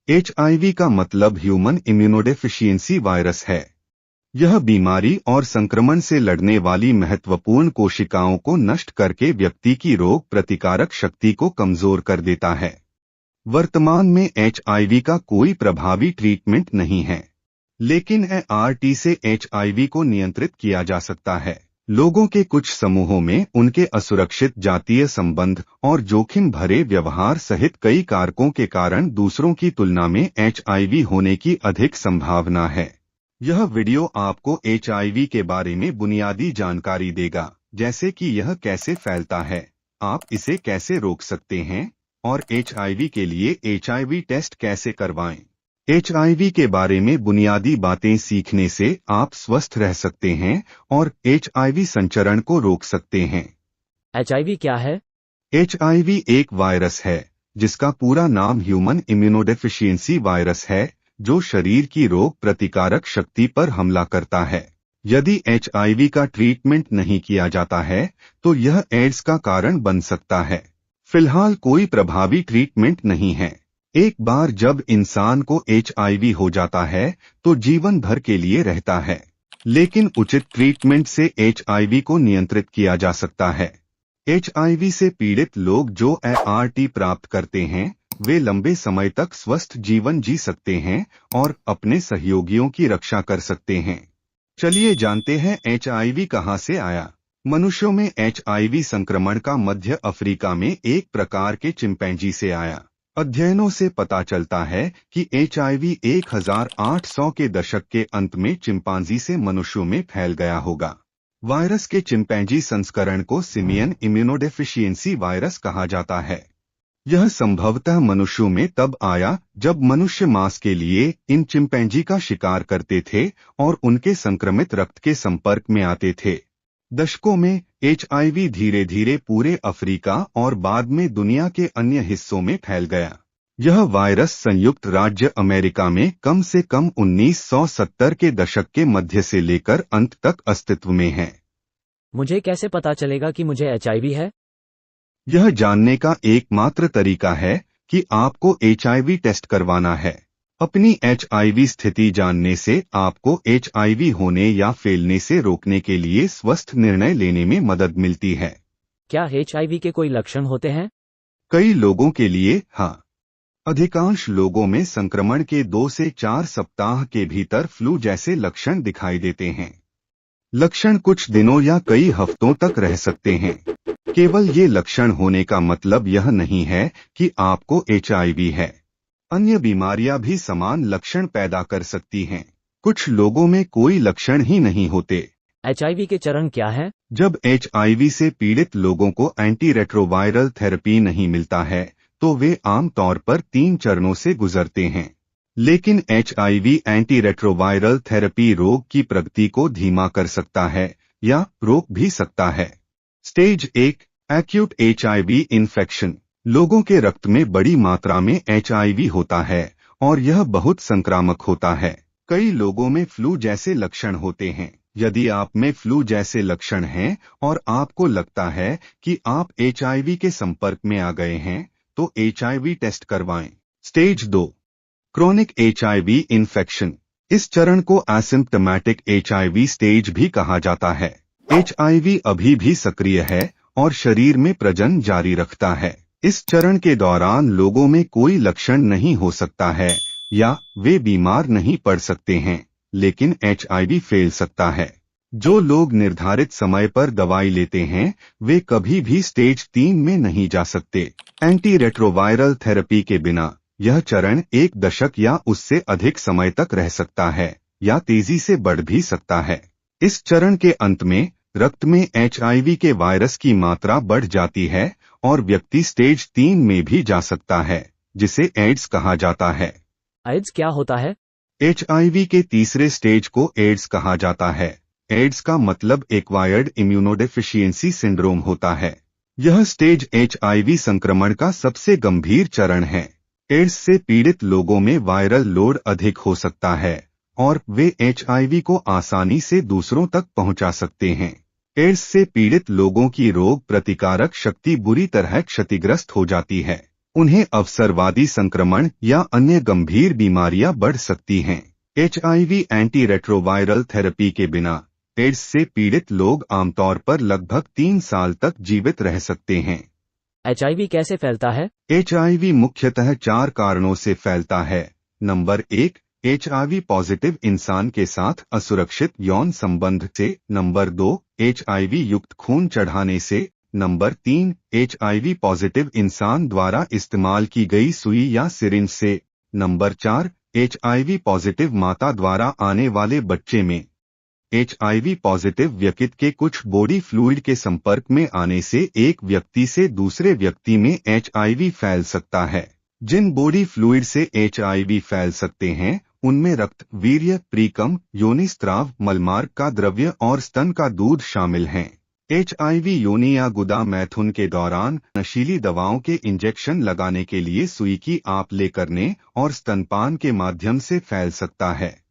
HIV का मतलब human immunodeficiency virus है। यह बीमारी और संक्रमण से लड़ने वाली महत्वपूर्ण कोशिकाओं को नष्ट करके व्यक्ति की रोग प्रतिकारक शक्ति को कमजोर कर देता है। वर्तमान में एचआईवी का कोई प्रभावी ट्रीटमेंट नहीं है, लेकिन एआरटी से एचआईवी को नियंत्रित किया जा सकता है। लोगों के कुछ समूहों में उनके असुरक्षित जातीय संबंध और जोखिम भरे व्यवहार सहित कई कारकों के कारण दूसरों की तुलना में एचआईवी होने की अधिक संभावना है। यह वीडियो आपको एचआईवी के बारे में बुनियादी जानकारी देगा, जैसे कि यह कैसे फैलता है, आप इसे कैसे रोक सकते हैं और एचआईवी के लिए एचआईवी टेस्ट कैसे करवाएं। एचआईवी के बारे में बुनियादी बातें सीखने से आप स्वस्थ रह सकते हैं और एचआईवी संचरण को रोक सकते हैं। एचआईवी क्या है? एचआईवी एक वायरस है जिसका पूरा नाम ह्यूमन इम्यूनोडेफिशिएंसी वायरस है, जो शरीर की रोग प्रतिकारक शक्ति पर हमला करता है। यदि एचआईवी का ट्रीटमेंट नहीं किया जाता है तो यह एड्स का कारण बन सकता है। फिलहाल कोई प्रभावी ट्रीटमेंट नहीं है। एक बार जब इंसान को एचआईवी हो जाता है तो जीवन भर के लिए रहता है, लेकिन उचित ट्रीटमेंट से एचआईवी को नियंत्रित किया जा सकता है। एचआईवी से पीड़ित लोग जो एआरटी प्राप्त करते हैं, वे लंबे समय तक स्वस्थ जीवन जी सकते हैं और अपने सहयोगियों की रक्षा कर सकते हैं। चलिए जानते हैं एचआईवी कहां से आया। मनुष्यों में एचआईवी संक्रमण का मध्य अफ्रीका में एक प्रकार के चिंपैंजी से आया। अध्ययनों से पता चलता है कि एचआईवी 1800 के दशक के अंत में चिंपांजी से मनुष्यों में फैल गया होगा। वायरस के चिंपैंजी संस्करण को सिमियन इम्यूनोडेफिशिएंसी वायरस कहा जाता है। यह संभवतः मनुष्यों में तब आया जब मनुष्य मांस के लिए इन चिंपैंजी का शिकार करते थे और उनके संक्रमित रक्त के संपर्क में आते थे। दशकों में एचआईवी धीरे धीरे पूरे अफ्रीका और बाद में दुनिया के अन्य हिस्सों में फैल गया। यह वायरस संयुक्त राज्य अमेरिका में कम से कम 1970 के दशक के मध्य से लेकर अंत तक अस्तित्व में है। मुझे कैसे पता चलेगा कि मुझे एचआईवी है? यह जानने का एकमात्र तरीका है कि आपको एचआईवी टेस्ट करवाना है। अपनी एचआईवी स्थिति जानने से आपको एचआईवी होने या फैलने से रोकने के लिए स्वस्थ निर्णय लेने में मदद मिलती है। क्या एचआईवी के कोई लक्षण होते हैं? कई लोगों के लिए हाँ। अधिकांश लोगों में संक्रमण के 2 से 4 सप्ताह के भीतर फ्लू जैसे लक्षण दिखाई देते हैं। लक्षण कुछ दिनों या कई हफ्तों तक रह सकते हैं। केवल ये लक्षण होने का मतलब यह नहीं है कि आपको एचआईवी है। अन्य बीमारियां भी समान लक्षण पैदा कर सकती हैं। कुछ लोगों में कोई लक्षण ही नहीं होते। एचआईवी के चरण क्या हैं? जब एचआईवी से पीड़ित लोगों को एंटी रेट्रोवायरल थेरेपी नहीं मिलता है तो वे आमतौर पर 3 चरणों से गुजरते हैं। लेकिन एचआईवी एंटी रेट्रोवायरल थेरेपी रोग की प्रगति को धीमा कर सकता है या रोक भी सकता है। Stage 1 acute HIV infection. लोगों के रक्त में बड़ी मात्रा में एचआईवी होता है और यह बहुत संक्रामक होता है। कई लोगों में फ्लू जैसे लक्षण होते हैं। यदि आप में फ्लू जैसे लक्षण हैं और आपको लगता है कि आप एचआईवी के संपर्क में आ गए हैं, तो एचआईवी टेस्ट करवाएं। Stage 2 chronic HIV infection. इस चरण को एसिम्प्टोमेटिक एचआईवी स्टेज भी कहा जाता है। एचआईवी अभी भी सक्रिय है और शरीर में प्रजनन जारी रखता है। इस चरण के दौरान लोगों में कोई लक्षण नहीं हो सकता है या वे बीमार नहीं पड़ सकते हैं, लेकिन एचआईवी फैल सकता है। जो लोग निर्धारित समय पर दवाई लेते हैं, वे कभी भी स्टेज 3 में नहीं जा सकते। एंटी रेट्रोवायरल थेरेपी के बिना यह चरण 1 दशक या उससे अधिक समय तक रह सकता है या तेजी से बढ़ भी सकता है। इस चरण के अंत में रक्त में एचआईवी के वायरस की मात्रा बढ़ जाती है और व्यक्ति स्टेज 3 में भी जा सकता है, जिसे एड्स कहा जाता है। एड्स क्या होता है? एचआईवी के तीसरे स्टेज को एड्स कहा जाता है। एड्स का मतलब एक्वायर्ड इम्यूनोडेफिशिएंसी सिंड्रोम होता है। यह स्टेज एचआईवी संक्रमण का सबसे गंभीर चरण है। एड्स से पीड़ित लोगों में वायरल लोड अधिक हो सकता है और वे एचआईवी को आसानी से दूसरों तक पहुंचा सकते हैं। एड्स से पीड़ित लोगों की रोग प्रतिकारक शक्ति बुरी तरह क्षतिग्रस्त हो जाती है। उन्हें अवसरवादी संक्रमण या अन्य गंभीर बीमारियां बढ़ सकती हैं। HIV एंटी रेट्रोवायरल थेरेपी के बिना एड्स से पीड़ित लोग आमतौर पर लगभग 3 साल तक जीवित रह सकते हैं। HIV कैसे फैलता है? HIV मुख्यतः 4 कारणों से फैलता है। नंबर 1, HIV पॉजिटिव इंसान के साथ असुरक्षित यौन संबंध से। नंबर 2, HIV युक्त खून चढ़ाने से। नंबर 3, HIV पॉजिटिव इंसान द्वारा इस्तेमाल की गई सुई या सिरिंज से। नंबर 4, HIV पॉजिटिव माता द्वारा आने वाले बच्चे में। HIV पॉजिटिव व्यक्ति के कुछ बॉडी फ्लूइड के संपर्क में आने से एक व्यक्ति से दूसरे व्यक्ति में HIV फैल सकता है। जिन बॉडी फ्लूइड से HIV फैल सकते हैं उनमें रक्त, वीर्य, प्रीकम, योनिस्त्राव, मलमार्ग का द्रव्य और स्तन का दूध शामिल हैं। HIV योनि या गुदा मैथुन के दौरान नशीली दवाओं के इंजेक्शन लगाने के लिए सुई की आप ले करने और स्तनपान के माध्यम से फैल सकता है।